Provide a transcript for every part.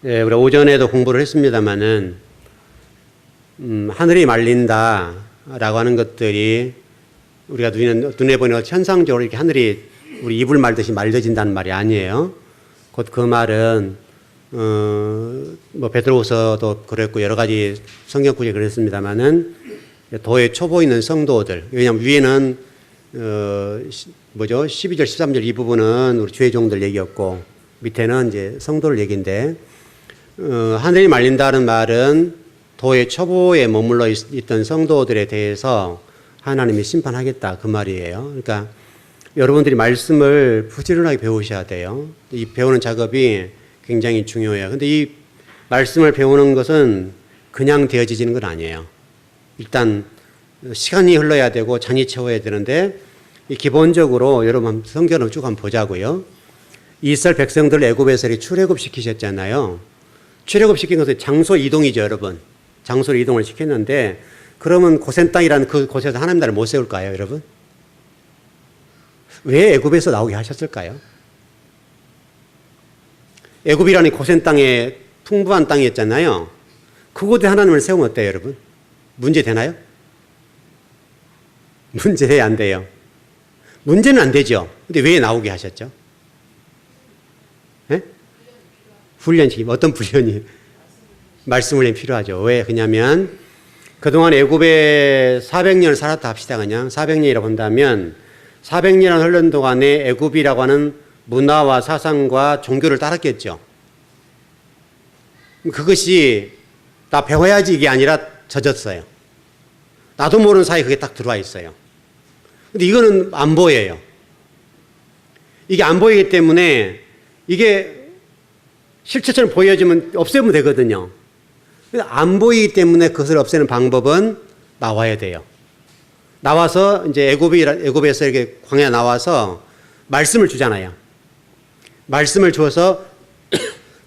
예, 우리 오전에도 공부를 했습니다마는 하늘이 말린다라고 하는 것들이 우리가 눈에 보이는 현상적으로 이렇게 하늘이 우리 이불 말듯이 말려진다는 말이 아니에요. 곧 그 말은 뭐 베드로후서도 그랬고 여러 가지 성경 구절이 그랬습니다마는 도에 초보 있는 성도들, 왜냐하면 위에는 12절 13절 이 부분은 우리 주의 종들 얘기였고 밑에는 이제 성도를 얘기인데 하늘이 말린다는 말은 도의 초보에 머물러 있던 성도들에 대해서 하나님이 심판하겠다 그 말이에요. 그러니까 여러분들이 말씀을 부지런하게 배우셔야 돼요. 이 배우는 작업이 굉장히 중요해요. 근데 이 말씀을 배우는 것은 그냥 되어지는 건 아니에요. 일단 시간이 흘러야 되고 장이 채워야 되는데 기본적으로 여러분 성경을 쭉 한번 보자고요. 이스라엘 백성들 애굽에서 출애굽시키셨잖아요. 출애굽시킨 것은 장소 이동이죠, 여러분. 장소로 이동을 시켰는데 그러면 고센 땅이라는 그 곳에서 하나님 나라를 못 세울까요, 여러분? 왜 애굽에서 나오게 하셨을까요? 애굽이라는 고센 땅에 풍부한 땅이었잖아요. 그곳에 하나님을 세우면 어때요, 여러분? 문제 되나요? 문제 안 돼요. 문제는 안 되죠. 근데 왜 나오게 하셨죠? 네? 훈련이 어떤 훈련이? 말씀 훈련이 필요하죠. 왜? 그냐면 그동안 애굽에 400년을 살았다 합시다. 그냥 400년이라고 한다면 400년 흐른 동안에 애굽이라고 하는 문화와 사상과 종교를 따랐겠죠. 그것이 나 배워야지 이게 아니라 젖었어요. 나도 모르는 사이에 그게 딱 들어와 있어요. 근데 이거는 안 보여요. 이게 안 보이기 때문에 이게 실체처럼 보여지면 없애면 되거든요. 안 보이기 때문에 그것을 없애는 방법은 나와야 돼요. 나와서 이제 애굽에서 이렇게 광야 나와서 말씀을 주잖아요. 말씀을 주어서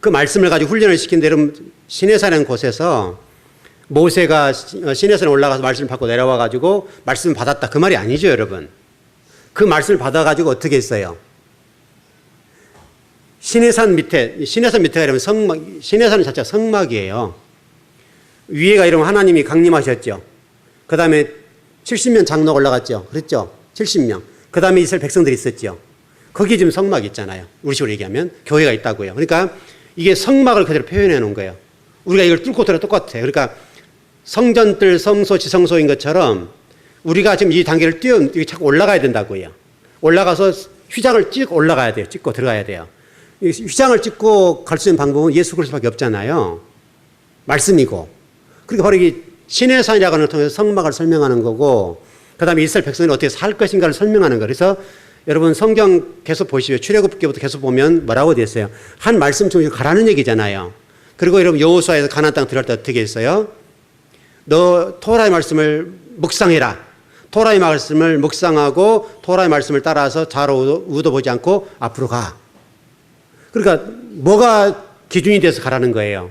그 말씀을 가지고 훈련을 시킨 여러분 시내산이라는 곳에서 모세가 시내산에 올라가서 말씀을 받고 내려와 가지고 말씀을 받았다 그 말이 아니죠, 여러분. 그 말씀을 받아 가지고 어떻게 했어요? 시내산 밑에가 이러면 성막, 시내산 자체가 성막이에요. 위에가 이러면 하나님이 강림하셨죠. 그 다음에 70명 장로가 올라갔죠. 그랬죠? 70명. 그 다음에 이스라엘 백성들이 있었죠. 거기 지금 성막이 있잖아요. 우리 식으로 얘기하면 교회가 있다고요. 그러니까 이게 성막을 그대로 표현해 놓은 거예요. 우리가 이걸 뚫고 들어 똑같아요. 그러니까 성전들 성소 지성소인 것처럼 우리가 지금 이 단계를 이게 자꾸 올라가야 된다고요. 올라가서 휘장을 찍고 올라가야 돼요. 찍고 들어가야 돼요. 휘장을 찍고 갈 수 있는 방법은 예수 그리스도밖에 없잖아요. 말씀이고. 그러니까 바로 이게 시내산이라고 하는 걸 통해서 성막을 설명하는 거고 그 다음에 이스라엘 백성이 어떻게 살 것인가를 설명하는 거예요. 그래서 여러분 성경 계속 보시면 출애굽기부터 계속 보면 뭐라고 되어 있어요. 한 말씀 중에 가라는 얘기잖아요. 그리고 여러분 여호수아에서 가나안 땅 들어갈 때 어떻게 했어요? 너 토라의 말씀을 묵상해라. 토라의 말씀을 묵상하고 토라의 말씀을 따라서 좌로 우도 보지 않고 앞으로 가. 그러니까 뭐가 기준이 돼서 가라는 거예요?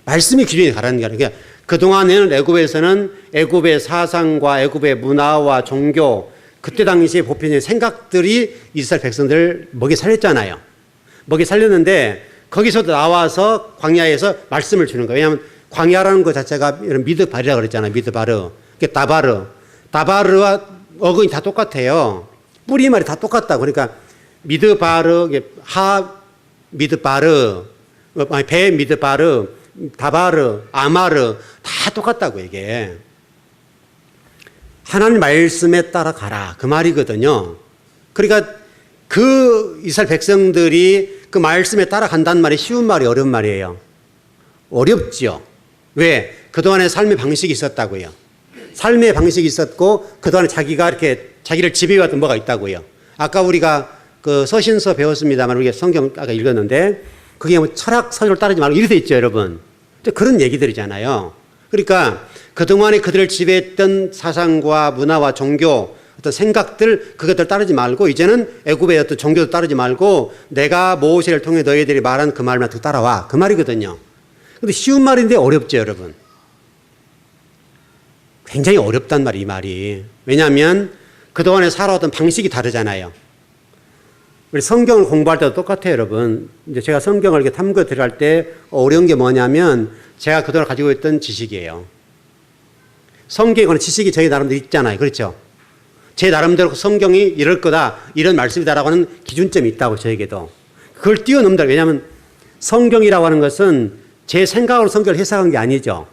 말씀이 기준이 가라는 거예요. 그러니까 그동안에는 애굽에서는 애굽의 사상과 애굽의 문화와 종교 그때 당시에 보편적인 생각들이 이스라엘 백성들을 먹여 살렸잖아요. 먹여 살렸는데 거기서 나와서 광야에서 말씀을 주는 거예요. 왜냐하면 광야라는 것 자체가 이런 미드바르라고 그랬잖아요. 미드바르. 다바르와 어근이 다 똑같아요. 뿌리말이 다 똑같다고. 그러니까 미드바르, 미드바르, 배 미드바르, 다바르, 아마르 다 똑같다고 이게. 하나님 말씀에 따라 가라 그 말이거든요. 그러니까 그 이스라엘 백성들이 그 말씀에 따라 간다는 말이 쉬운 말이 어려운 말이에요. 어렵죠. 왜? 그동안에 삶의 방식이 있었다고요. 삶의 방식이 있었고 그동안에 자기가 이렇게 자기를 지배해왔던 뭐가 있다고요. 아까 우리가 그 서신서 배웠습니다만 우리가 성경 아까 읽었는데 그게 뭐 철학 서적을 따르지 말고 이렇게 돼 있죠, 여러분. 그런 얘기들이잖아요. 그러니까 그동안에 그들을 지배했던 사상과 문화와 종교 어떤 생각들 그것들 따르지 말고 이제는 애굽의 어떤 종교도 따르지 말고 내가 모세를 통해 너희들이 말한 그 말만 따라와 그 말이거든요. 근데 쉬운 말인데 어렵죠, 여러분. 굉장히 어렵단 말이에요, 이 말이. 왜냐하면 그동안에 살아왔던 방식이 다르잖아요. 우리 성경을 공부할 때도 똑같아요, 여러분. 이제 제가 성경을 이렇게 탐구 들어갈 때 어려운 게 뭐냐면 제가 그동안 가지고 있던 지식이에요. 성경에 관한 지식이 저희 나름대로 있잖아요. 그렇죠? 제 나름대로 성경이 이럴 거다, 이런 말씀이다라고 하는 기준점이 있다고 저에게도. 그걸 뛰어넘다. 왜냐하면 성경이라고 하는 것은 제 생각으로 성경을 해석한 게 아니죠.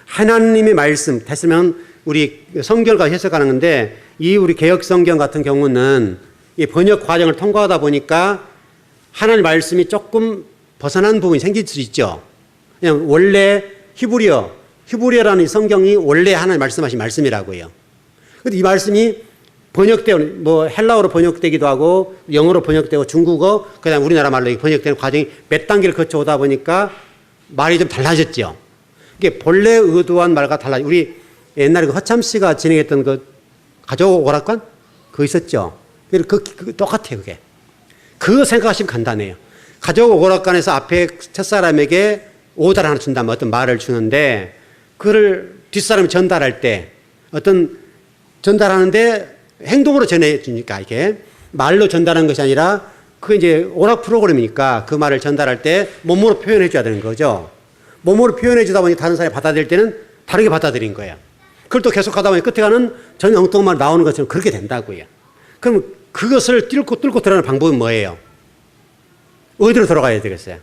하나님의 말씀, 됐으면 우리 성경을 해석하는 건데 이 우리 개혁 성경 같은 경우는 이 번역 과정을 통과하다 보니까 하나님의 말씀이 조금 벗어난 부분이 생길 수 있죠. 그냥 원래 히브리어라는 이 성경이 원래 하나님 말씀하신 말씀이라고요. 근데 이 말씀이 번역되고 뭐 헬라어로 번역되기도 하고 영어로 번역되고 중국어 그다음 우리나라 말로 번역되는 과정이 몇 단계를 거쳐오다 보니까 말이 좀 달라졌죠. 이게 본래 의도한 말과 달라져. 우리 옛날에 그 허참 씨가 진행했던 그 가족 오락관 그거 있었죠. 그 똑같아요, 그게. 그거 생각하시면 간단해요. 가족 오락관에서 앞에 첫사람에게 오다를 하나 준다면 어떤 말을 주는데 그걸 뒷사람이 전달할 때 전달하는데 행동으로 전해주니까 이게 말로 전달하는 것이 아니라 그 이제 오락 프로그램이니까 그 말을 전달할 때 몸으로 표현해 줘야 되는 거죠. 몸으로 표현해 주다 보니 다른 사람이 받아들일 때는 다르게 받아들인 거예요. 그걸 또 계속 하다 보니 끝에 가는 전혀 엉뚱한 말 나오는 것처럼 그렇게 된다고요. 그럼 그것을 뚫고 들어가는 방법은 뭐예요? 어디로 돌아가야 되겠어요?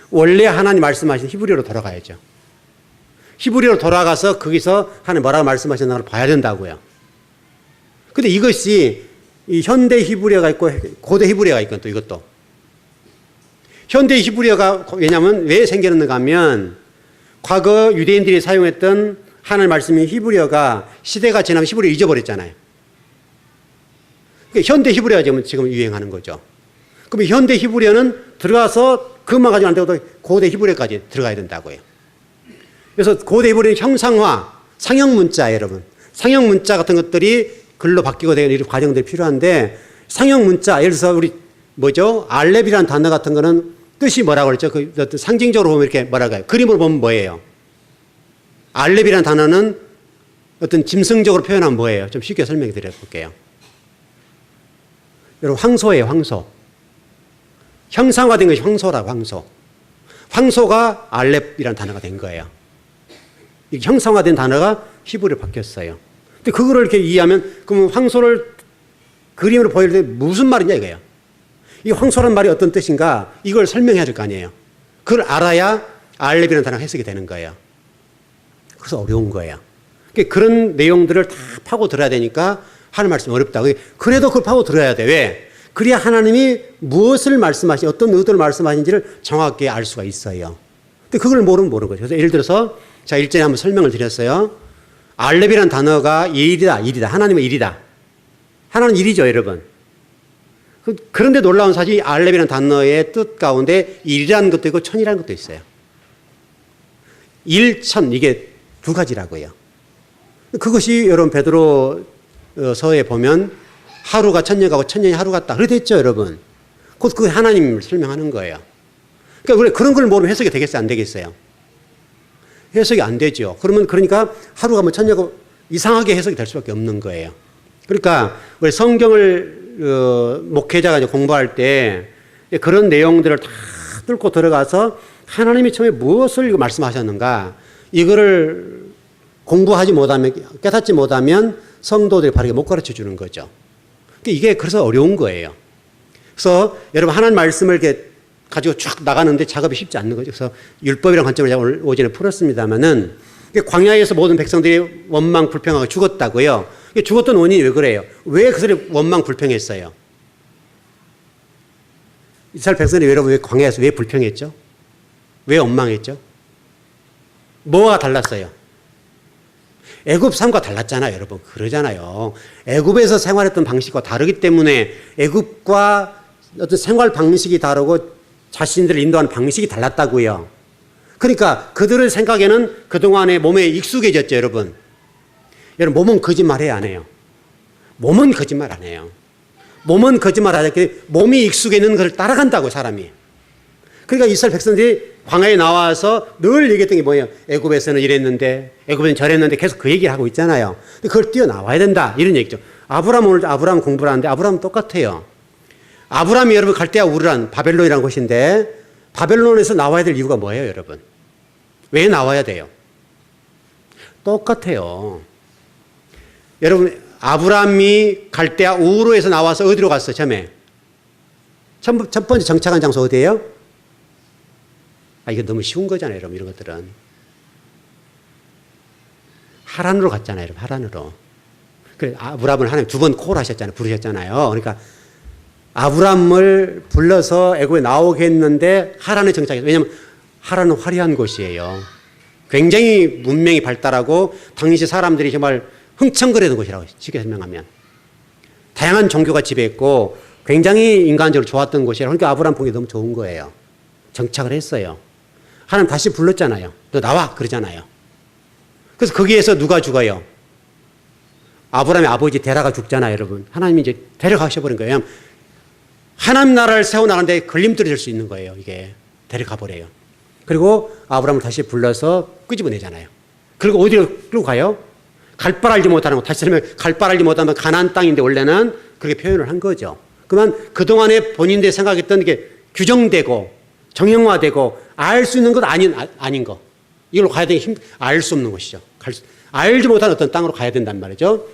원래 하나님 말씀하신 히브리어로 돌아가야죠. 히브리어로 돌아가서 거기서 하나님 뭐라고 말씀하셨나 봐야 된다고요. 근데 이것이 이 현대 히브리어가 있고 고대 히브리어가 있고 또 이것도. 현대 히브리어가 왜냐하면 왜 생겼는가 하면 과거 유대인들이 사용했던 하나님 말씀인 히브리어가 시대가 지나면 히브리어 잊어버렸잖아요. 그러니까 현대 히브리어가 지금 유행하는 거죠. 그럼 현대 히브리어는 들어가서 그것만 가지고 안 되고 고대 히브리어까지 들어가야 된다고요. 그래서 고대 히브리어는 형상화, 상형 문자 여러분. 상형 문자 같은 것들이 글로 바뀌고 되는 이런 과정들이 필요한데 상형 문자 예를 들어서 우리 알렙이라는 단어 같은 거는 뜻이 뭐라고 그랬죠? 그 어떤 상징적으로 보면 이렇게 뭐라고 해요? 그림으로 보면 뭐예요? 알렙이라는 단어는 어떤 짐승적으로 표현하면 뭐예요? 좀 쉽게 설명해 드려 볼게요. 여러분 황소예요, 황소. 형상화된 것이 황소라고, 황소. 황소가 알렙이라는 단어가 된 거예요. 형상화된 단어가 히브리어로 바뀌었어요. 근데 그거를 이렇게 이해하면 그러면 황소를 그림으로 보일 때 무슨 말이냐 이거예요. 이 황소란 말이 어떤 뜻인가 이걸 설명해야 될 거 아니에요. 그걸 알아야 알렙이라는 단어가 해석이 되는 거예요. 그래서 어려운 거예요. 그런 내용들을 다 파고 들어야 되니까 하는 말씀이 어렵다. 그래도 그걸 파고 들어야 돼. 왜? 그래야 하나님이 무엇을 말씀하시, 어떤 의도를 말씀하신지를 정확하게 알 수가 있어요. 근데 그걸 모르는 거죠. 그래서 예를 들어서 자, 일전에 한번 설명을 드렸어요. 알렙이라는 단어가 일이다. 하나님의 일이다. 하나는 일이죠, 여러분. 그런데 놀라운 사실이 알렙이라는 단어의 뜻 가운데 일이라는 것도 있고 천이라는 것도 있어요. 일, 천 이게 두 가지라고요. 그것이 여러분 베드로서에 보면 하루가 천년가고 천년이 하루 같다. 그렇게 됐죠, 여러분. 곧 그 하나님을 설명하는 거예요. 그러니까 그런 걸 모르면 해석이 되겠어요, 안 되겠어요? 해석이 안 되죠. 그러니까 하루가 뭐 천년가고 이상하게 해석이 될 수밖에 없는 거예요. 그러니까 우리 성경을 목회자가 이제 공부할 때 그런 내용들을 다 뚫고 들어가서 하나님이 처음에 무엇을 말씀하셨는가 이거를 공부하지 못하면 깨닫지 못하면 성도들이 바르게 못 가르쳐 주는 거죠. 이게 그래서 어려운 거예요. 그래서 여러분 하나님 말씀을 이렇게 가지고 쭉 나가는데 작업이 쉽지 않는 거죠. 그래서 율법이라는 관점을 제가 오전에 풀었습니다만은 광야에서 모든 백성들이 원망 불평하고 죽었다고요. 죽었던 원인이 왜 그래요? 왜 그들이 원망 불평했어요? 이스라엘 백성들이 여러분 왜 광야에서 왜 불평했죠? 왜 원망했죠? 뭐가 달랐어요? 애굽 삶과 달랐잖아요, 여러분. 그러잖아요. 애굽에서 생활했던 방식과 다르기 때문에 애굽과 어떤 생활 방식이 다르고 자신들을 인도하는 방식이 달랐다고요. 그러니까 그들의 생각에는 그동안의 몸에 익숙해졌죠, 여러분. 여러분, 몸은 거짓말해야 안 해요. 몸은 거짓말 안 해요. 몸은 거짓말 하지, 몸이 익숙해있는 것을 따라간다고, 사람이. 그러니까 이스라엘 백성들이 광야에 나와서 늘 얘기했던 게 뭐예요? 애굽에서는 이랬는데, 애굽에서는 저랬는데 계속 그 얘기를 하고 있잖아요. 그걸 뛰어나와야 된다. 이런 얘기죠. 오늘 아브라함 공부를 하는데 아브라함은 똑같아요. 아브라함이 여러분 갈대아 우르란 바벨론이라는 곳인데 바벨론에서 나와야 될 이유가 뭐예요, 여러분? 왜 나와야 돼요? 똑같아요. 여러분, 아브라함이 갈대아 우르에서 나와서 어디로 갔어요, 처음에? 첫 번째 정착한 장소 어디예요? 이거 너무 쉬운 거잖아요, 여러분, 이런 것들은. 하란으로 갔잖아요, 여러분, 하란으로. 그래, 아브라함을 하나님 두 번 콜 하셨잖아요, 부르셨잖아요. 그러니까 아브라함을 불러서 애굽에 나오게 했는데 하란에 정착했어요. 왜냐하면 하란은 화려한 곳이에요. 굉장히 문명이 발달하고 당시 사람들이 정말 흥청거리는 곳이라고 쉽게 설명하면. 다양한 종교가 지배했고 굉장히 인간적으로 좋았던 곳이라 그러니까 아브라함 보기 너무 좋은 거예요. 정착을 했어요. 하나님 다시 불렀잖아요. 너 나와 그러잖아요. 그래서 거기에서 누가 죽어요? 아브라함의 아버지 데라가 죽잖아요, 여러분. 하나님이 이제 데려가셔버린 거예요. 하나님 나라를 세워나가는데 걸림돌이 될 수 있는 거예요, 이게. 데려가 버려요. 그리고 아브라함을 다시 불러서 끄집어내잖아요. 그리고 어디로 끌고 가요? 갈 바를 알지 못하는 거. 다시 설명, 갈 바를 알지 못하면 가나안 땅인데 원래는 그렇게 표현을 한 거죠. 그러면 그동안에 본인들이 생각했던 게 규정되고 정형화되고 알 수 있는 것 아닌 거. 이걸로 가야 되는 알 수 없는 것이죠. 알지 못하는 어떤 땅으로 가야 된단 말이죠.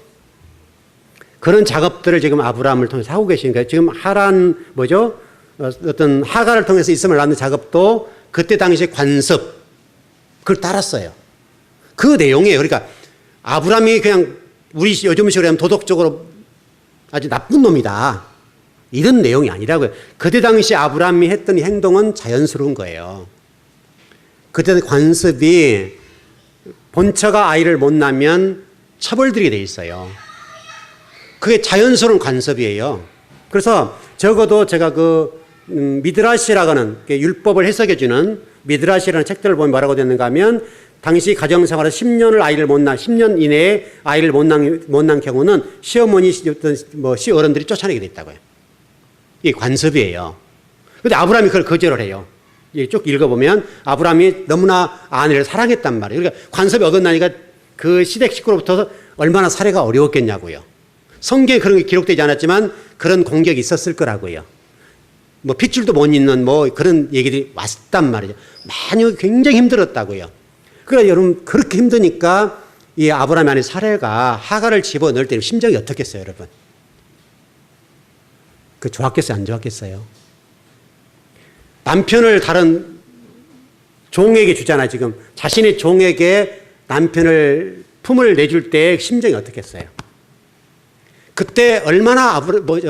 그런 작업들을 지금 아브라함을 통해서 하고 계시니까 지금 하란 어떤 하가를 통해서 있음을 낳는 작업도 그때 당시에 관습 그걸 따랐어요. 그 내용이에요. 그러니까 아브라함이 그냥 우리 요즘식으로 하면 도덕적으로 아주 나쁜 놈이다. 이런 내용이 아니라고요. 그때 당시 아브라함이 했던 행동은 자연스러운 거예요. 그때 관습이 본처가 아이를 못 낳으면 처벌드리게 돼 있어요. 그게 자연스러운 관습이에요. 그래서 적어도 제가 미드라시라고 하는 율법을 해석해주는 미드라시라는 책들을 보면 뭐라고 됐는가 하면 당시 가정생활에서 10년 이내에 아이를 못 낳은 경우는 시어머니, 시어른들이 쫓아내게 됐다고요. 이게 관습이에요. 근데 아브라함이 그걸 거절을 해요. 쭉 읽어보면 아브라함이 너무나 아내를 사랑했단 말이에요. 그러니까 관습이 어긋나니까 그 시댁 식구로부터 얼마나 살해가 어려웠겠냐고요. 성경에 그런 게 기록되지 않았지만 그런 공격이 있었을 거라고요. 핏줄도 못 잇는 그런 얘기들이 왔단 말이죠. 많이 굉장히 힘들었다고요. 그러니까 여러분 그렇게 힘드니까 이 아브라함 안에 살해가 하가를 집어넣을 때 심정이 어떻겠어요, 여러분? 그 좋았겠어요, 안 좋았겠어요? 남편을 다른 종에게 주잖아요, 지금. 자신의 종에게 남편을 품을 내줄 때 심정이 어떻겠어요? 그때 얼마나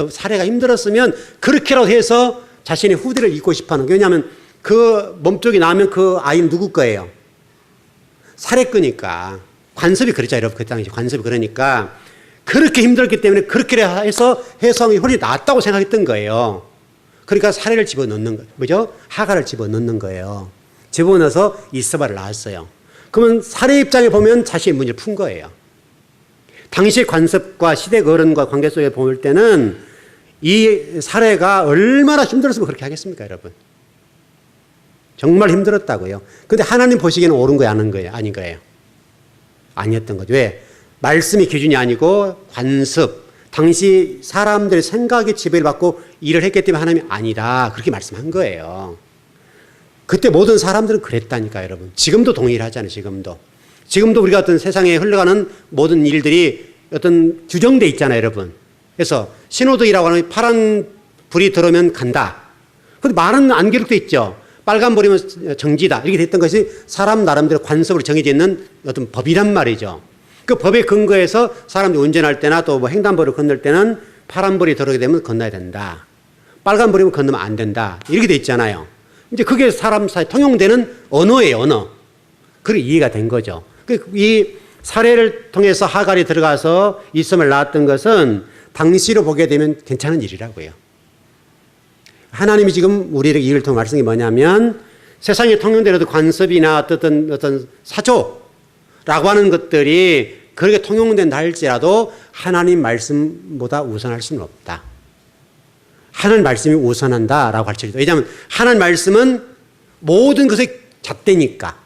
살해가 힘들었으면 그렇게라도 해서 자신의 후대를 잇고 싶어 하는 거예요. 왜냐하면 그 몸쪽이 나오면 그 아이는 누구 거예요? 살해거니까. 관습이 그랬죠, 여러분. 그 당시 관습이 그러니까. 그렇게 힘들었기 때문에 그렇게 해서 해성이 훨씬 낫다고 생각했던 거예요. 그러니까 살해를 집어넣는 거예요. 뭐죠? 하가를 집어넣는 거예요. 집어넣어서 이스바를 낳았어요. 그러면 살해 입장에 보면 자신의 문제를 푼 거예요. 당시 관습과 시댁 어른과 관계 속에 볼 때는 이 살해가 얼마나 힘들었으면 그렇게 하겠습니까, 여러분? 정말 힘들었다고요. 근데 하나님 보시기에는 옳은 거예요, 아닌 거예요? 아니었던 거죠. 왜? 말씀이 기준이 아니고 관습, 당시 사람들의 생각의 지배를 받고 일을 했기 때문에 하나님이 아니다. 그렇게 말씀한 거예요. 그때 모든 사람들은 그랬다니까요, 여러분. 지금도 동일하잖아요, 지금도 우리가 어떤 세상에 흘러가는 모든 일들이 어떤 규정돼 있잖아요, 여러분. 그래서 신호등이라고 하는 파란 불이 들어오면 간다. 근데 말은 안 기록돼 있죠. 빨간 불이면 정지다. 이렇게 됐던 것이 사람 나름대로 관습으로 정해져 있는 어떤 법이란 말이죠. 그 법에 근거해서 사람들이 운전할 때나 또 횡단보도를 건널 때는 파란 불이 들어오게 되면 건너야 된다. 빨간 불이면 건너면 안 된다. 이렇게 돼 있잖아요. 이제 그게 사람 사이에 통용되는 언어예요, 언어. 그게 이해가 된 거죠. 이 사례를 통해서 하갈이 들어가서 이스마엘을 낳았던 것은 당시로 보게 되면 괜찮은 일이라고요. 하나님이 지금 우리에게 이를 통해 말씀이 뭐냐면 세상에 통용되는 관습이나 어떤 사조라고 하는 것들이 그렇게 통용된다 할지라도 하나님 말씀보다 우선할 수는 없다. 하나님 말씀이 우선한다라고 가르쳐주죠. 왜냐하면 하나님 말씀은 모든 것의 잣대니까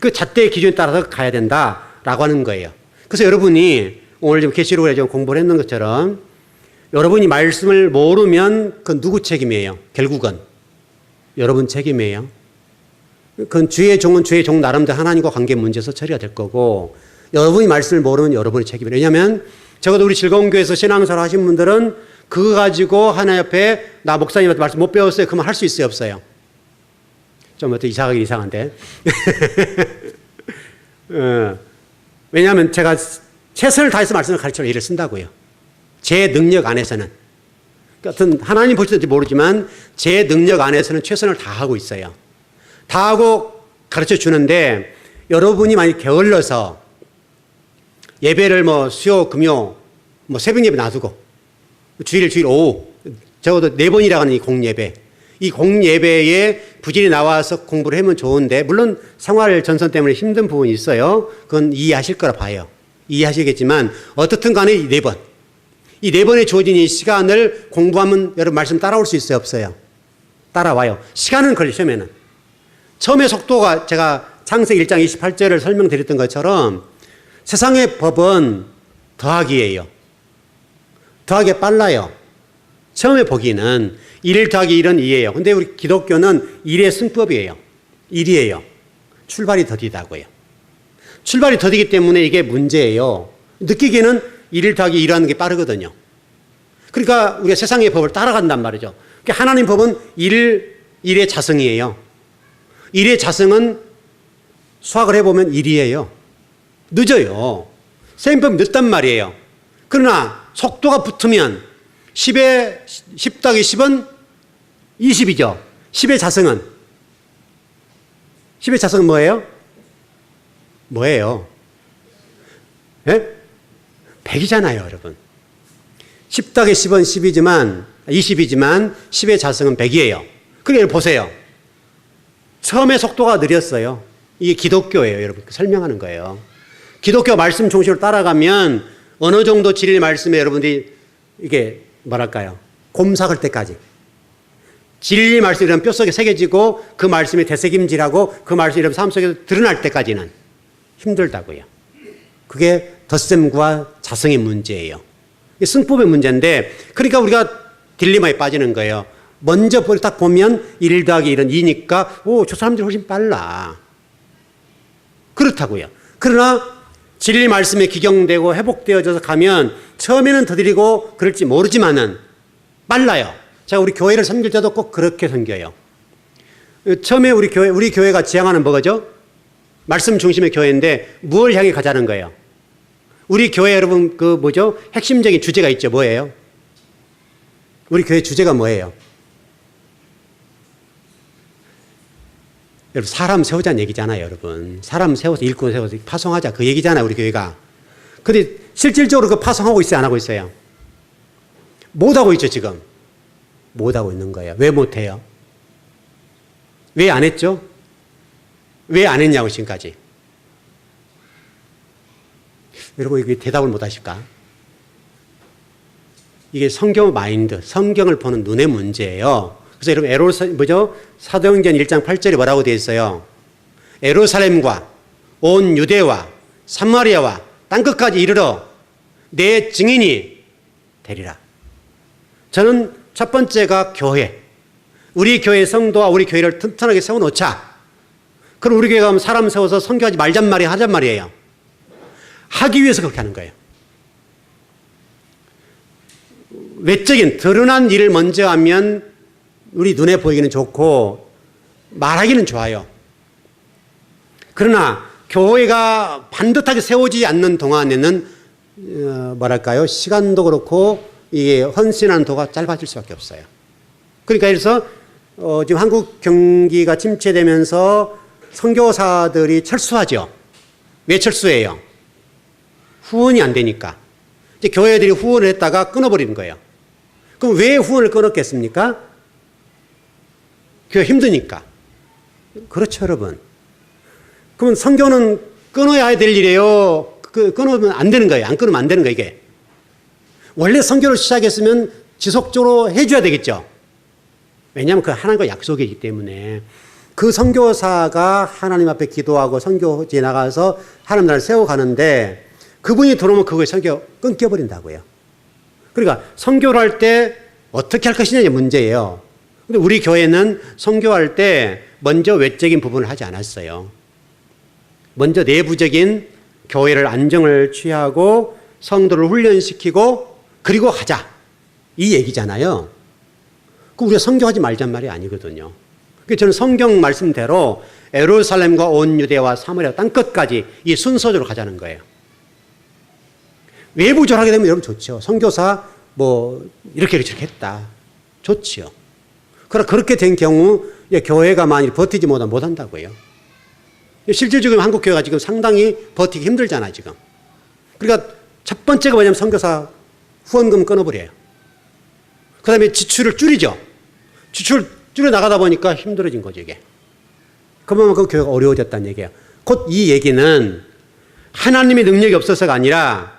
그 잣대의 기준에 따라서 가야 된다라고 하는 거예요. 그래서 여러분이 오늘 지금 계시록을 좀 공부를 했는 것처럼 여러분이 말씀을 모르면 그건 누구 책임이에요? 결국은 여러분 책임이에요. 그건 주의 종은 주의 종 나름대로 하나님과 관계 문제에서 처리가 될 거고, 여러분이 말씀을 모르면 여러분의 책임이에요. 왜냐하면 적어도 우리 즐거운 교회에서 신앙생활 하신 분들은 그거 가지고 하나님 앞에 나 목사님한테 말씀 못 배웠어요. 그러면 할 수 있어요? 없어요? 좀 어떻게 이상한데. 왜냐하면 제가 최선을 다해서 말씀을 가르쳐 일을 쓴다고요. 제 능력 안에서는. 어떤 하나님 보실지 모르지만 제 능력 안에서는 최선을 다하고 있어요. 다하고 가르쳐 주는데, 여러분이 많이 게을러서 예배를 수요, 금요, 새벽 예배 놔두고 주일 오후 적어도 4번이라고 하는 이 공예배, 이 공예배에 부진이 나와서 공부를 하면 좋은데, 물론 생활 전선 때문에 힘든 부분이 있어요. 그건 이해하실 거라 봐요. 이해하시겠지만 어떻든 간에 이 4번, 이 4번에 주어진 이 시간을 공부하면 여러분 말씀 따라올 수 있어요? 없어요? 따라와요. 시간은 걸려. 처음에 속도가 제가 창세기 1장 28절을 설명드렸던 것처럼 세상의 법은 더하기예요. 더하기 빨라요. 처음에 보기는 1 더하기 1은 2예요. 근데 우리 기독교는 1의 승법이에요. 1이에요. 출발이 더디다고요. 출발이 더디기 때문에 이게 문제예요. 느끼기에는 1 더하기 1하는 게 빠르거든요. 그러니까 우리가 세상의 법을 따라간단 말이죠. 그러니까 하나님 법은 1의 자성이에요. 1의 자성은 수학을 해보면 1이에요. 늦어요. 셈법이 늦단 말이에요. 그러나 속도가 붙으면 10 더하기 10은 20이죠. 10의 자성은? 10의 자성은 뭐예요? 뭐예요? 예? 100이잖아요, 여러분. 10 더하기 10은 20이지만 10의 자성은 100이에요. 그러니까 보세요. 처음에 속도가 느렸어요. 이게 기독교예요, 여러분. 설명하는 거예요. 기독교 말씀 중심으로 따라가면 어느 정도 진리 말씀에 여러분들이 이게 곰삭을 때까지. 진리 말씀이 이런 뼛속에 새겨지고 그 말씀이 되새김질하고 그 말씀이 이런 삶 속에서 드러날 때까지는 힘들다고요. 그게 덧셈과 자성의 문제예요. 승법의 문제인데, 그러니까 우리가 딜레마에 빠지는 거예요. 먼저 딱 보면 1 더하기 1은 2니까 저 사람들이 훨씬 빨라. 그렇다고요. 그러나 진리 말씀에 기경되고 회복되어져서 가면 처음에는 더디고 그럴지 모르지만은 빨라요. 제가 우리 교회를 섬길 때도 꼭 그렇게 섬겨요. 처음에 우리 교회가 지향하는 뭐죠? 말씀 중심의 교회인데 무엇을 향해 가자는 거예요? 우리 교회 여러분 핵심적인 주제가 있죠. 뭐예요? 우리 교회 주제가 뭐예요? 여러분, 사람 세우자는 얘기잖아요, 여러분. 사람 세워서 일꾼 세워서 파송하자, 그 얘기잖아요, 우리 교회가. 근데 실질적으로 그 파송하고 있어요, 안 하고 있어요? 못하고 있죠, 지금. 못하고 있는 거예요. 왜 못해요? 왜 안 했죠? 왜 안 했냐고, 지금까지. 여러분, 이게 대답을 못 하실까? 이게 성경 마인드, 성경을 보는 눈의 문제예요. 그래서 여러분, 사도행전 1장 8절에 뭐라고 되어 있어요? 예루살렘과 온 유대와 사마리아와 땅끝까지 이르러 내 증인이 되리라. 저는 첫 번째가 교회. 우리 교회 성도와 우리 교회를 튼튼하게 세워놓자. 그럼 우리 교회 가면 사람 세워서 선교하지 말잔 말이에요, 하잔 말이에요? 하기 위해서 그렇게 하는 거예요. 외적인 드러난 일을 먼저 하면 우리 눈에 보이기는 좋고 말하기는 좋아요. 그러나 교회가 반듯하게 세워지지 않는 동안에는 시간도 그렇고 이게 헌신하는 도가 짧아질 수밖에 없어요. 그러니까 그래서 지금 한국 경기가 침체되면서 선교사들이 철수하죠. 왜 철수해요? 후원이 안 되니까. 이제 교회들이 후원을 했다가 끊어버리는 거예요. 그럼 왜 후원을 끊었겠습니까? 교회 힘드니까. 그렇죠, 여러분. 그러면 선교는 끊어야 될 일이에요. 끊으면 안 되는 거예요. 안 끊으면 안 되는 거예요, 이게. 원래 선교를 시작했으면 지속적으로 해줘야 되겠죠. 왜냐하면 그 하나님과 약속이기 때문에. 그 선교사가 하나님 앞에 기도하고 선교지에 나가서 하나님 나라를 세워가는데 그분이 들어오면 그거에 선교 끊겨버린다고요. 그러니까 선교를 할 때 어떻게 할 것이냐의 문제예요. 근데 우리 교회는 선교할 때 먼저 외적인 부분을 하지 않았어요. 먼저 내부적인 교회를 안정을 취하고 성도를 훈련시키고 그리고 하자. 이 얘기잖아요. 그 우리가 선교하지 말잔 말이 아니거든요. 그래서 저는 성경 말씀대로 예루살렘과 온 유대와 사마리아 땅끝까지 이 순서대로 가자는 거예요. 외부적으로 하게 되면 여러분 좋죠. 선교사 뭐 이렇게 했다. 좋지요. 그러나 그렇게 된 경우 교회가 만일 버티지 못한다고요. 실질적으로 한국 교회가 지금 상당히 버티기 힘들잖아요, 지금. 그러니까 첫 번째가 뭐냐면 선교사 후원금 끊어버려요. 그 다음에 지출을 줄이죠. 지출 줄여 나가다 보니까 힘들어진 거죠, 이게. 그러면 그 교회가 어려워졌다는 얘기예요. 곧 이 얘기는 하나님의 능력이 없어서가 아니라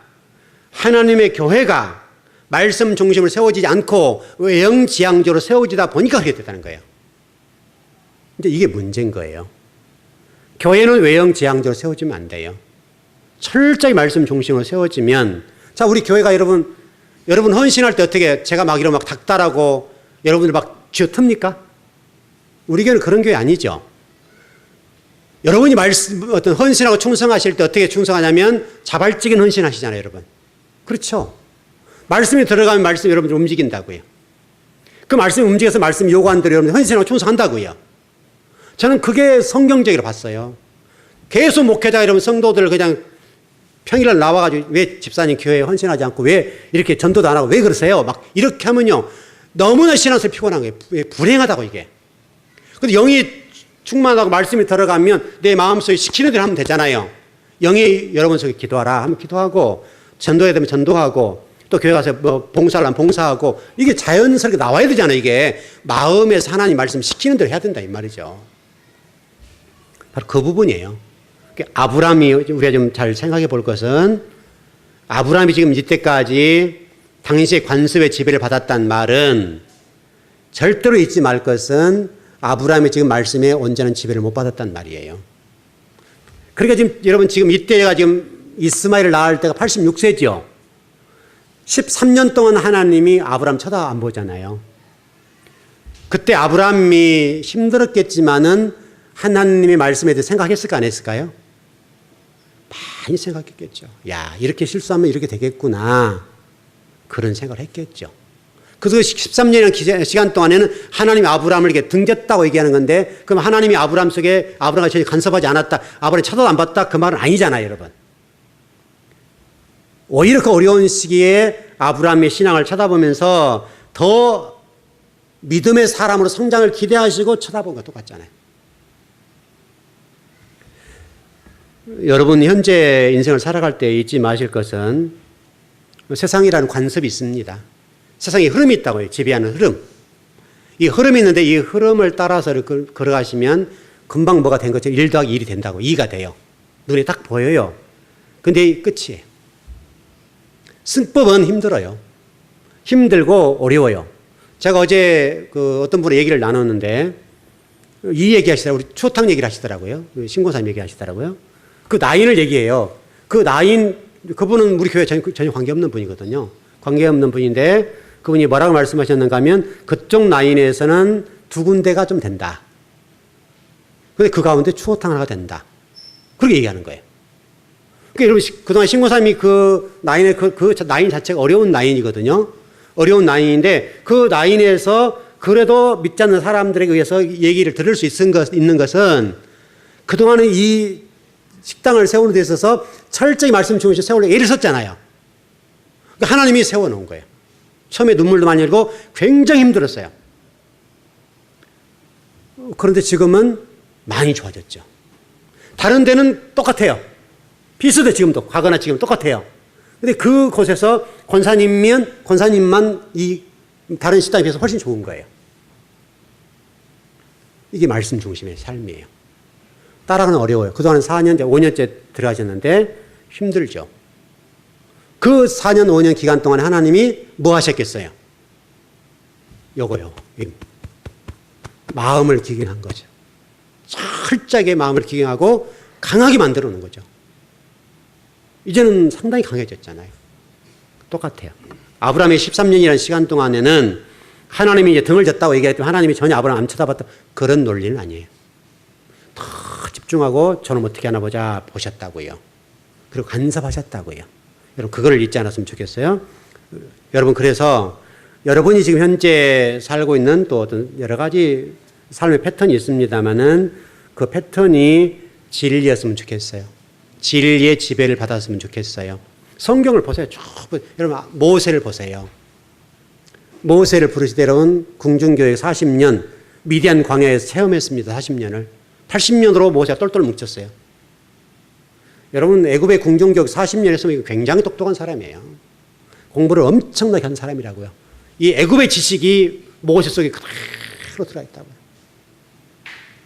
하나님의 교회가 말씀 중심을 세워지지 않고 외형지향적으로 세워지다 보니까 그렇게 됐다는 거예요. 근데 이게 문제인 거예요. 교회는 외형지향적으로 세워지면 안 돼요. 철저히 말씀 중심으로 세워지면, 자, 우리 교회가 여러분 헌신할 때 어떻게 제가 막 이러면 막 닥달하고 여러분들 막 쥐어틉니까? 우리 교회는 그런 교회 아니죠. 여러분이 어떤 헌신하고 충성하실 때 어떻게 충성하냐면 자발적인 헌신하시잖아요, 여러분. 그렇죠. 말씀이 들어가면 말씀 여러분들 움직인다고요. 그 말씀이 움직여서 말씀 요구한 대로 여러분들 헌신하고 충성한다고요. 저는 그게 성경적으로 봤어요. 계속 목회자 여러분 성도들 그냥 평일날 나와가지고 왜 집사님 교회에 헌신하지 않고 왜 이렇게 전도도 안 하고 왜 그러세요? 막 이렇게 하면요. 너무나 신앙에서 피곤한 거예요. 불행하다고 이게. 근데 영이 충만하고 말씀이 들어가면 내 마음속에 시키는 대로 하면 되잖아요. 영이 여러분 속에 기도하라 하면 기도하고 전도해야 되면 전도하고 또 교회 가서 뭐 봉사를 하면 봉사하고 이게 자연스럽게 나와야 되잖아요. 이게 마음에서 하나님 말씀 시키는 대로 해야 된다 이 말이죠. 바로 그 부분이에요. 아브라함이 우리가 좀 잘 생각해 볼 것은 아브라함이 지금 이때까지 당시의 관습의 지배를 받았단 말은 절대로 잊지 말 것은 아브라함이 지금 말씀에 온전한 지배를 못 받았단 말이에요. 그러니까 지금 여러분 지금 이때가 지금 이스마엘을 낳을 때가 86세죠. 13년 동안 하나님이 아브라함 쳐다 안 보잖아요. 그때 아브라함이 힘들었겠지만은 하나님의 말씀에 대해 생각했을까 안 했을까요? 많이 생각했겠죠. 야, 이렇게 실수하면 이렇게 되겠구나. 그런 생각을 했겠죠. 그래서 13년이라는 시간 동안에는 하나님이 아브라함을 이렇게 등졌다고 얘기하는 건데, 그럼 하나님이 아브라함 속에 아브라함이 전혀 간섭하지 않았다, 아브라함이 쳐다도 안 봤다, 그 말은 아니잖아요, 여러분. 오히려 그 어려운 시기에 아브라함의 신앙을 쳐다보면서 더 믿음의 사람으로 성장을 기대하시고 쳐다본 것 똑같잖아요. 여러분 현재 인생을 살아갈 때 잊지 마실 것은 세상이라는 관습이 있습니다. 세상에 흐름이 있다고요. 지배하는 흐름. 이 흐름이 있는데 이 흐름을 따라서 걸어가시면 금방 뭐가 된 것처럼 1 더하기 1이 된다고 2가 돼요. 눈에 딱 보여요. 근데 끝이에요. 승법은 힘들어요. 힘들고 어려워요. 제가 어제 어떤 분의 얘기를 나눴는데 이 얘기 하시더라고요. 우리 추어탕 얘기를 하시더라고요. 신고사님 얘기 하시더라고요. 그 나인을 얘기해요. 그 나인, 그분은 우리 교회 전혀 관계없는 분이거든요. 관계없는 분인데 그분이 뭐라고 말씀하셨는가 하면 그쪽 나인에서는 2군데가 좀 된다. 근데 그 가운데 추어탕 하나가 된다. 그렇게 얘기하는 거예요. 그러니까 여러분, 그동안 신고사님이 그 나인의 그 나인 자체가 어려운 나인이거든요. 어려운 나인인데 그 나인에서 그래도 믿지 않는 사람들에 의해서 얘기를 들을 수 있는 것은 그동안은 이 식당을 세우는 데 있어서 철저히 말씀 중심으로 세우려고 애를 썼잖아요. 그러니까 하나님이 세워놓은 거예요. 처음에 눈물도 많이 흘리고 굉장히 힘들었어요. 그런데 지금은 많이 좋아졌죠. 다른 데는 똑같아요. 비슷해 지금도. 과거나 지금 똑같아요. 근데 그곳에서 권사님만 이 다른 식당에 비해서 훨씬 좋은 거예요. 이게 말씀 중심의 삶이에요. 따라가는 어려워요. 그동안 4년째, 5년째 들어가셨는데 힘들죠. 그 4년, 5년 기간 동안 하나님이 뭐 하셨겠어요? 요거요. 마음을 기경한 거죠. 철저하게 마음을 기경하고 강하게 만들어 놓은 거죠. 이제는 상당히 강해졌잖아요. 똑같아요. 아브라함의 13년이라는 시간 동안에는 하나님이 이제 등을 졌다고 얘기했지만 하나님이 전혀 아브라함 안 쳐다봤다. 그런 논리는 아니에요. 더 집중하고 저는 어떻게 하나 보자 보셨다고요. 그리고 간섭하셨다고요. 여러분 그거를 잊지 않았으면 좋겠어요. 여러분 그래서 여러분이 지금 현재 살고 있는 또 어떤 여러 가지 삶의 패턴이 있습니다만은 그 패턴이 진리였으면 좋겠어요. 진리의 지배를 받았으면 좋겠어요. 성경을 보세요. 여러분 모세를 보세요. 모세를 부르시되러온 궁중교회 40년 미디안 광야에서 체험했습니다. 40년을. 80년으로 모세가 똘똘 뭉쳤어요. 여러분 애굽의 궁중교회 40년 했으면 굉장히 똑똑한 사람이에요. 공부를 엄청나게 한 사람이라고요. 이 애굽의 지식이 모세 속에 그대로 들어있다고요.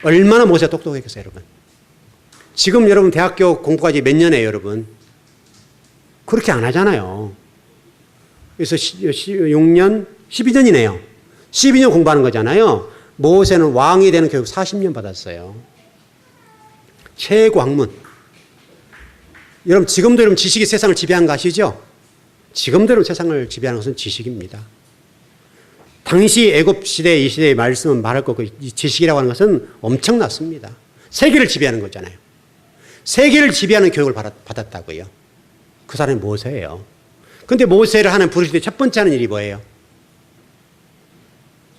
얼마나 모세가 똑똑했겠어요, 여러분. 지금 여러분 대학교 공부까지 몇 년이에요, 여러분? 그렇게 안 하잖아요. 그래서 6년, 12년이네요. 12년 공부하는 거잖아요. 모세는 왕이 되는 교육 40년 받았어요. 최고 학문. 여러분 지금도 여러분 지식이 세상을 지배하는 거 아시죠? 지금도 여러분 세상을 지배하는 것은 지식입니다. 당시 애굽 시대 이 시대의 말씀은 말할 거고 이 지식이라고 하는 것은 엄청났습니다. 세계를 지배하는 거잖아요. 세계를 지배하는 교육을 받았다고요. 그 사람이 모세예요. 그런데 모세를 하는 부르실 때 첫 번째 하는 일이 뭐예요?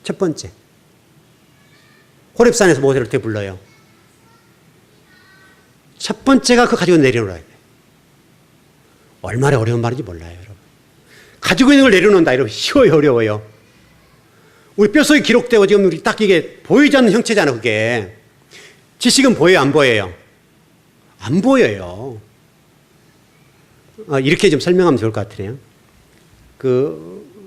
첫 번째. 호렙산에서 모세를 어떻게 불러요? 첫 번째가 그 가지고 내려놓아야 돼요. 얼마나 어려운 말인지 몰라요, 여러분. 가지고 있는 걸 내려놓는다 이러면 쉬워요, 어려워요? 우리 뼛속에 기록되고 지금 우리 딱 이게 보이지 않는 형체잖아, 그게. 지식은 보여요, 안 보여요? 안 보여요. 이렇게 좀 설명하면 좋을 것 같으네요.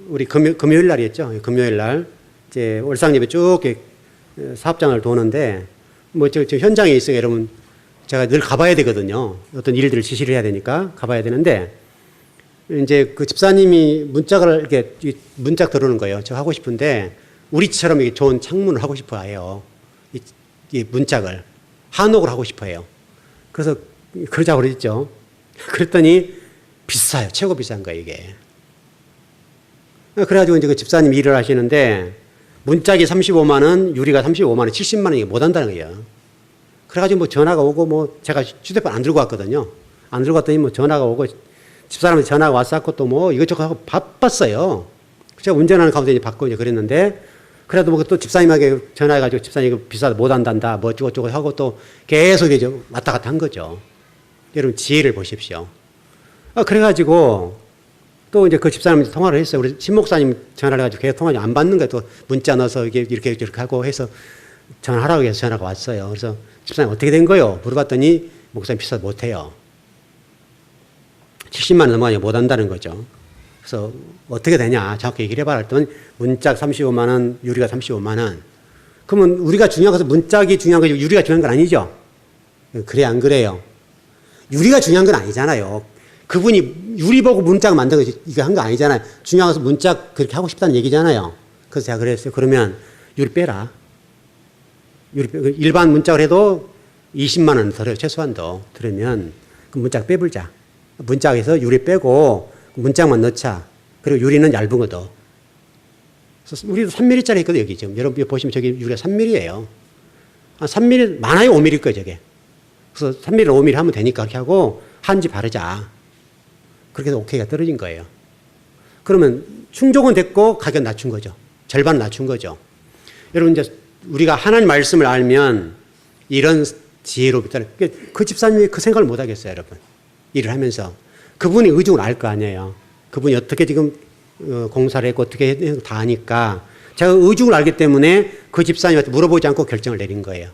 우리 금요일 날이었죠. 금요일 날. 이제 월상집에 쭉 사업장을 도는데, 저 현장에 있어요, 여러분. 제가 늘 가봐야 되거든요. 어떤 일들을 지시를 해야 되니까 가봐야 되는데, 이제 그 집사님이 문짝을 이렇게 문짝 들어오는 거예요. 저 하고 싶은데, 우리처럼 이렇게 좋은 창문을 하고 싶어 해요. 이 문짝을. 한옥을 하고 싶어 해요. 그래서 그러자고 그랬죠. 그랬더니 비싸요. 최고 비싼 거예요, 이게. 그래가지고 이제 그 집사님 일을 하시는데, 문짝이 35만 원, 유리가 35만 원, 70만 원 이게 못 한다는 거예요. 그래가지고 뭐 전화가 오고 뭐 제가 휴대폰 안 들고 왔거든요. 안 들고 왔더니 뭐 전화가 오고 집사람한테 전화가 왔었고 또 뭐 이것저것 하고 바빴어요. 제가 운전하는 가운데 이제 받고 이제 그랬는데 그래도 뭐 또 집사님에게 전화해가지고 집사님 비싸다 못 한단다 뭐 어쩌고저쩌고 하고 또 계속 이제 왔다 갔다 한 거죠. 여러분 지혜를 보십시오. 그래가지고 또 이제 그 집사님한테 통화를 했어요. 우리 신목사님 전화를 해가지고 계속 통화를 안 받는 거예요. 또 문자 넣어서 이렇게 하고 해서 전화하라고 해서 전화가 왔어요. 그래서 집사님 어떻게 된 거요? 물어봤더니 목사님 비싸서 못해요. 70만 원 넘어가냐 못 한다는 거죠. 그래서 어떻게 되냐 정확히 얘기를 해봐라 했더니 문짝 35만 원, 유리가 35만 원. 그러면 우리가 중요한 것은 문짝이 중요한 거지 유리가 중요한 건 아니죠? 그래 안 그래요? 유리가 중요한 건 아니잖아요. 그분이 유리 보고 문짝 만든 거 이거 한 거 아니잖아요. 중요한 것은 문짝 그렇게 하고 싶다는 얘기잖아요. 그래서 제가 그랬어요. 그러면 유리 빼라. 일반 문짝을 해도 20만 원 들어요. 최소한도. 들으면 그 문짝 빼불자. 문짝에서 유리 빼고 문짝만 넣자. 그리고 유리는 얇은 거 더. 우리도 3mm짜리 있거든요. 여기 지금. 여러분 보시면 저기 유리가 3mm예요. 한 3mm, 많아요 5mm 거예요. 저게. 그래서 3mm, 5mm 하면 되니까 그렇게 하고 한지 바르자. 그렇게 해서 오케이가 떨어진 거예요. 그러면 충족은 됐고 가격 낮춘 거죠. 절반 낮춘 거죠. 여러분 이제 우리가 하나님 말씀을 알면 이런 지혜로 그 집사님이 그 생각을 못 하겠어요, 여러분. 일을 하면서. 그분이 의중을 알 거 아니에요. 그분이 어떻게 지금 공사를 했고 어떻게 했고 다 아니까 제가 의중을 알기 때문에 그 집사님한테 물어보지 않고 결정을 내린 거예요.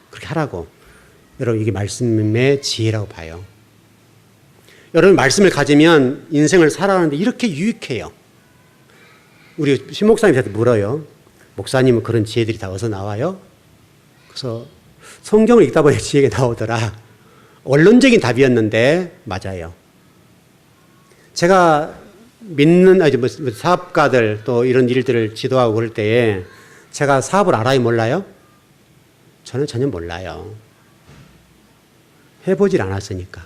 그렇게 하라고. 여러분 이게 말씀의 지혜라고 봐요. 여러분 말씀을 가지면 인생을 살아가는데 이렇게 유익해요. 우리 신목사님한테 물어요. 목사님은 그런 지혜들이 다 어디서 나와요? 그래서 성경을 읽다 보니 지혜가 나오더라. 원론적인 답이었는데 맞아요. 제가 믿는 사업가들 또 이런 일들을 지도하고 그럴 때에 제가 사업을 알아요 몰라요? 저는 전혀 몰라요. 해보질 않았으니까.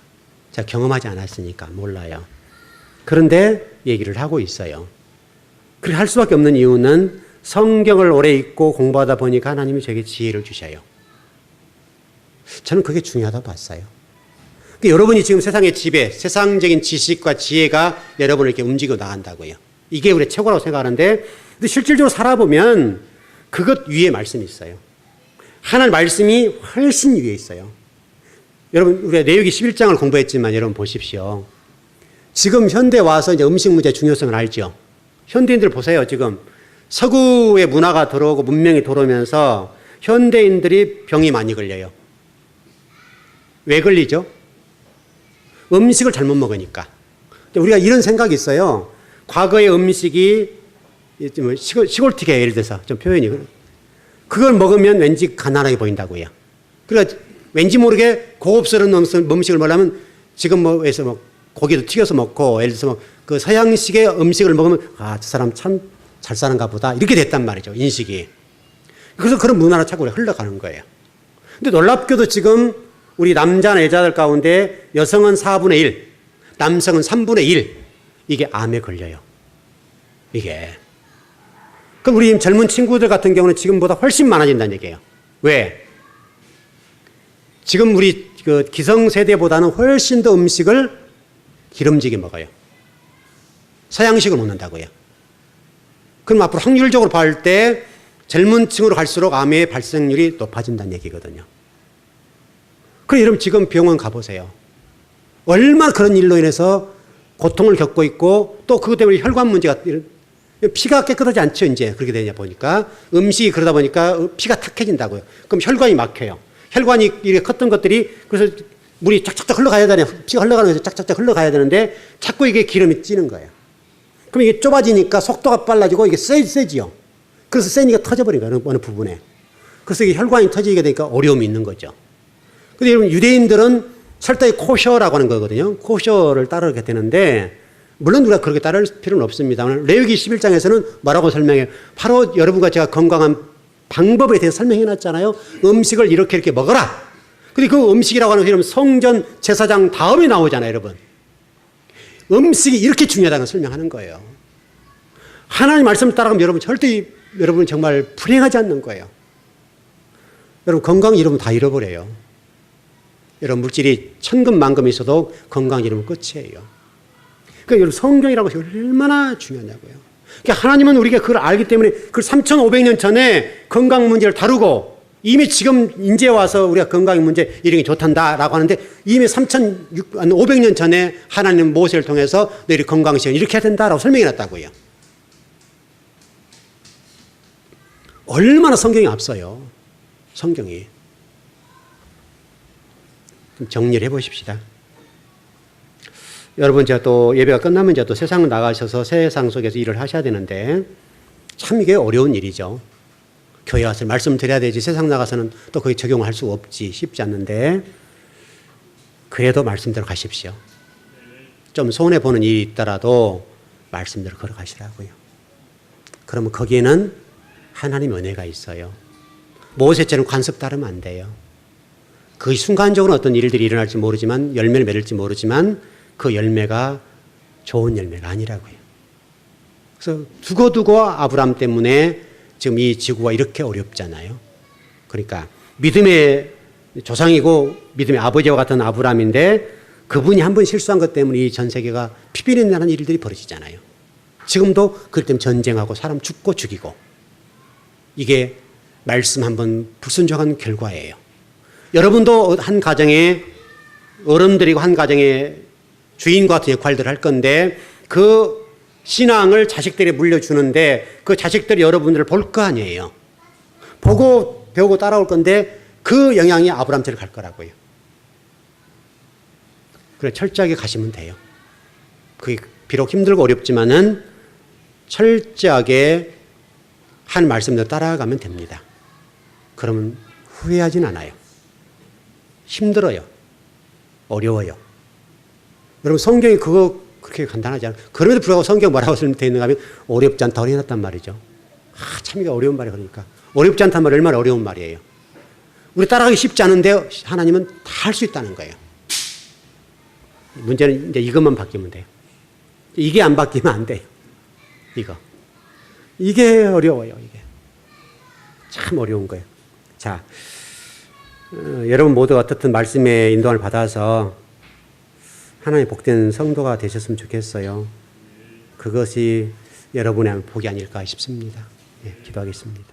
제가 경험하지 않았으니까 몰라요. 그런데 얘기를 하고 있어요. 그렇게 할 수밖에 없는 이유는 성경을 오래 읽고 공부하다 보니까 하나님이 저에게 지혜를 주셔요. 저는 그게 중요하다고 봤어요. 그러니까 여러분이 지금 세상의 지배, 세상적인 지식과 지혜가 여러분을 이렇게 움직여 나간다고요. 이게 우리 최고라고 생각하는데, 근데 실질적으로 살아보면 그것 위에 말씀이 있어요. 하나님 말씀이 훨씬 위에 있어요. 여러분, 우리가 레위기 11장을 공부했지만 여러분 보십시오. 지금 현대 와서 이제 음식 문제의 중요성을 알죠. 현대인들 보세요. 지금 서구의 문화가 들어오고 문명이 들어오면서 현대인들이 병이 많이 걸려요. 왜 걸리죠? 음식을 잘못 먹으니까. 우리가 이런 생각이 있어요. 과거의 음식이 시골티게 예를 들어서 좀 표현이 그걸 먹으면 왠지 가난하게 보인다고요. 그러니까 왠지 모르게 고급스러운 음식을 먹으려면 지금 뭐에서 뭐 고기도 튀겨서 먹고 예를 들어서 그 서양식의 음식을 먹으면 아, 저 사람 참 잘 사는가 보다 이렇게 됐단 말이죠. 인식이. 그래서 그런 문화로 자꾸 흘러가는 거예요. 근데 놀랍게도 지금 우리 남자나 여자들 가운데 여성은 4분의 1, 남성은 3분의 1 이게 암에 걸려요. 이게. 그럼 우리 젊은 친구들 같은 경우는 지금보다 훨씬 많아진다는 얘기예요. 왜? 지금 우리 그 기성세대보다는 훨씬 더 음식을 기름지게 먹어요. 서양식을 먹는다고요. 그럼 앞으로 확률적으로 봤을 때 젊은 층으로 갈수록 암의 발생률이 높아진다는 얘기거든요. 그럼 여러분 지금 병원 가보세요. 얼마나 그런 일로 인해서 고통을 겪고 있고 또 그것 때문에 혈관 문제가 피가 깨끗하지 않죠. 이제 그렇게 되냐 보니까 음식이 그러다 보니까 피가 탁해진다고요. 그럼 혈관이 막혀요. 혈관이 이렇게 컸던 것들이 그래서 물이 쫙쫙쫙 흘러가야 되냐 피가 흘러가면서 쫙쫙쫙 흘러가야 되는데 자꾸 이게 기름이 찌는 거예요. 그럼 이게 좁아지니까 속도가 빨라지고 이게 세지요. 그래서 세니까 터져버린 거예요. 어느 부분에. 그래서 이게 혈관이 터지게 되니까 어려움이 있는 거죠. 근데 여러분 유대인들은 철저히 코셔라고 하는 거거든요. 코셔를 따르게 되는데 물론 우리가 그렇게 따를 필요는 없습니다만 레위기 11장에서는 뭐라고 설명해요? 바로 여러분과 제가 건강한 방법에 대해서 설명해 놨잖아요. 음식을 이렇게 먹어라. 근데 그 음식이라고 하는 게 성전 제사장 다음에 나오잖아요, 여러분. 음식이 이렇게 중요하다는 걸 설명하는 거예요. 하나님 말씀을 따라가면 여러분 절대 여러분 정말 불행하지 않는 거예요. 여러분 건강 잃으면 다 잃어버려요. 여러분 물질이 천금만금 있어도 건강 잃으면 끝이에요. 그러니까 여러분 성경이라고 해서 얼마나 중요하냐고요. 그러니까 하나님은 우리가 그걸 알기 때문에 그 3,500년 전에 건강 문제를 다루고 이미 지금 인제 와서 우리가 건강 문제 이런 게 좋단다라고 하는데 이미 3,500년 전에 하나님 모세를 통해서 너희 건강시험 이렇게 해야 된다라고 설명해 놨다고요. 얼마나 성경이 앞서요. 성경이. 좀 정리를 해보십시다. 여러분 제가 또 예배가 끝나면 이제 또 세상을 나가셔서 세상 속에서 일을 하셔야 되는데 참 이게 어려운 일이죠. 교회 와서 말씀 드려야 되지 세상 나가서는 또 거기 적용을 할 수가 없지 쉽지 않는데 그래도 말씀대로 가십시오. 좀 손해보는 일이 있더라도 말씀대로 걸어가시라고요. 그러면 거기에는 하나님의 은혜가 있어요. 모세처럼 관습 따르면 안 돼요. 그 순간적으로 어떤 일들이 일어날지 모르지만 열매를 맺을지 모르지만 그 열매가 좋은 열매가 아니라고요. 그래서 두고두고 아브라함 때문에 지금 이 지구가 이렇게 어렵잖아요. 그러니까 믿음의 조상이고 믿음의 아버지와 같은 아브라함인데 그분이 한 번 실수한 것 때문에 이 전 세계가 피비린내는 일들이 벌어지잖아요. 지금도 그것 때문에 전쟁하고 사람 죽고 죽이고 이게 말씀 한번 불순종한 결과예요. 여러분도 한 가정에 어른들이고 한 가정의 주인과 같은 역할들을 할 건데 그 신앙을 자식들이 물려주는데 그 자식들이 여러분들을 볼 거 아니에요. 보고 배우고 따라올 건데 그 영향이 아브라함처럼 갈 거라고요. 그래 철저하게 가시면 돼요. 그게 비록 힘들고 어렵지만은 철저하게 한 말씀대로 따라가면 됩니다. 그러면 후회하진 않아요. 힘들어요. 어려워요. 여러분 성경이 그거 그렇게 간단하지 않아요. 그럼에도 불구하고 성경 뭐라고 되어 있는가 하면 어렵지 않다고 해놨단 말이죠. 참 이게 어려운 말이 그러니까. 어렵지 않다는 말이 얼마나 어려운 말이에요. 우리 따라가기 쉽지 않은데 하나님은 다 할 수 있다는 거예요. 문제는 이제 이것만 바뀌면 돼요. 이게 안 바뀌면 안 돼요. 이게 어려워요. 이게 참 어려운 거예요. 자, 여러분 모두 어떻든 말씀의 인도를 받아서 하나님의 복된 성도가 되셨으면 좋겠어요. 그것이 여러분의 복이 아닐까 싶습니다. 예, 기도하겠습니다.